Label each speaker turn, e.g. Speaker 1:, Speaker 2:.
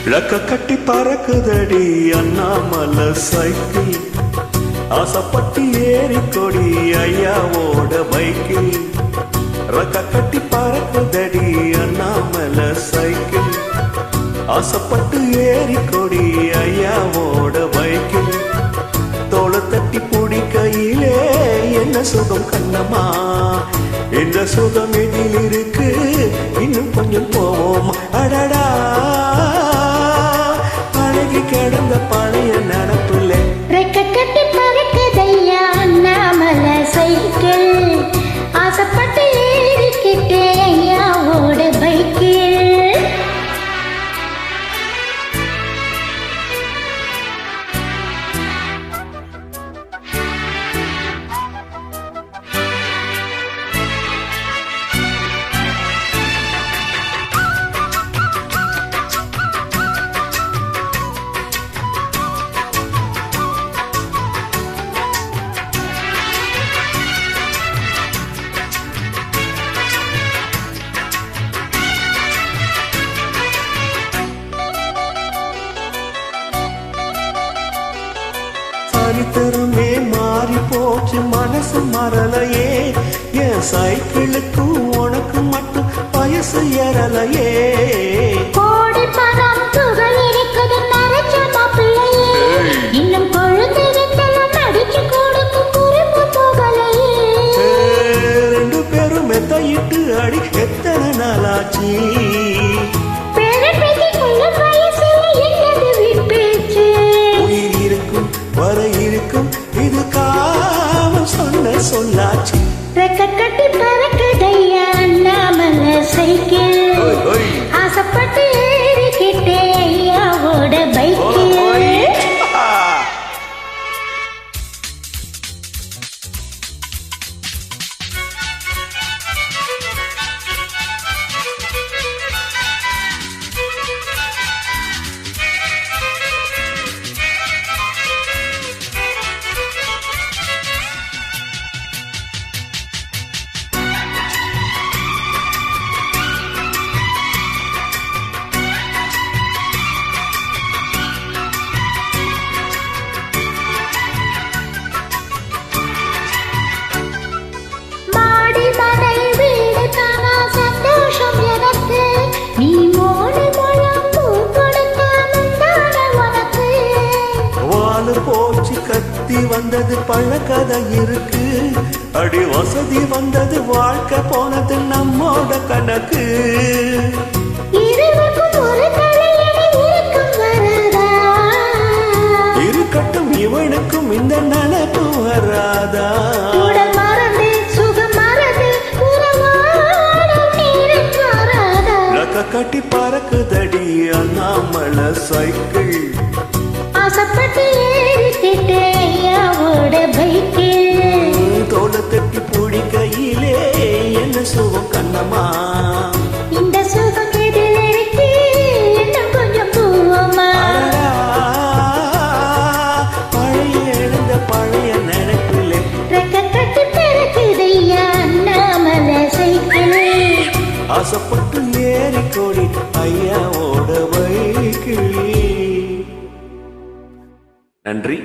Speaker 1: இழக்க கட்டி பறக்குதடி அண்ணாமலை சைக்கிள், ஆசைப்பட்டு ஏறி கொடி ஐயாவோட பைக்கில். ரக்க கட்டி பறக்குதடி அண்ணாமலை சைக்கிள், ஆசைப்பட்டு ஏறி கொடி ஐயாவோட பைக்கில். தோளை தட்டி பிடிக்கையிலே என்ன சுகம் கண்ணம்மா, இந்த சுகம் எதில் இருக்கு, இன்னும் கொஞ்சம் போவோம். அடடா அழகி கிடந்த பழைய நடப்புல
Speaker 2: ரெக்க கட்டி பறக்குதையா அண்ணாமலை சைக்கிள், ஆசைப்பட்டு ஏறிக்கிட்டே ஐயாவோட பைக்கில்.
Speaker 1: சரித்திரமே மாறி போச்சு மனசு மறலையே, என் சைக்கிளுக்கும் உனக்கு மட்டும் வயசு ஏறலையே.
Speaker 2: கோடி பணம் துகள் இருக்குது நரைச்ச மாப்பிள்ளையே, இன்னும் கொழுந்திருத்தெல்லாம் நடிச்சு கொடுக்கும் குறிப்பு போகலையே.
Speaker 1: ரெண்டு பேரும் மெத்தையிட்டு அடி எத்தனை நாளாச்சு, வர இருக்கும் இது காலம் சொன்ன சொல்லாச்சு.
Speaker 2: ரெக்க கட்டி பறக்குதையா அண்ணாமலை சைக்கிள், ஆசைப்பட்டு ஏறிக்கிட்டே ஐயாவோட பைக்கில்.
Speaker 1: போச்சு கத்தி வந்தது பழக்கதை இருக்கு, அடி வசதி வந்தது வாழ்க்கை போனது நம்மோட கணக்கு. இருக்கட்டும் இவனுக்கும் இந்த நினைப்பு வராதா, கட்டி பறக்குதடி அண்ணாமலை சைக்கிள்,
Speaker 2: ஆசைப்பட்டு ஏறிக்கிட்டே ஐயாவோட பைக்கில்.
Speaker 1: தோளை தட்டி பிடிக்கையிலே என்ன சுகம் கண்ணம்மா,
Speaker 2: இந்த சுகம் எதில் இருக்கு, இன்னும் கொஞ்சம் போவோமா.
Speaker 1: பழைய எழுந்த பழைய நினைப்பிலே
Speaker 2: ரெக்க கட்டி பறக்குதையா அண்ணாமலை சைக்கிள்,
Speaker 1: ஆசைப்பட்டு ஏறி கோடி ஐயாவோட பைக்கில். நன்றி.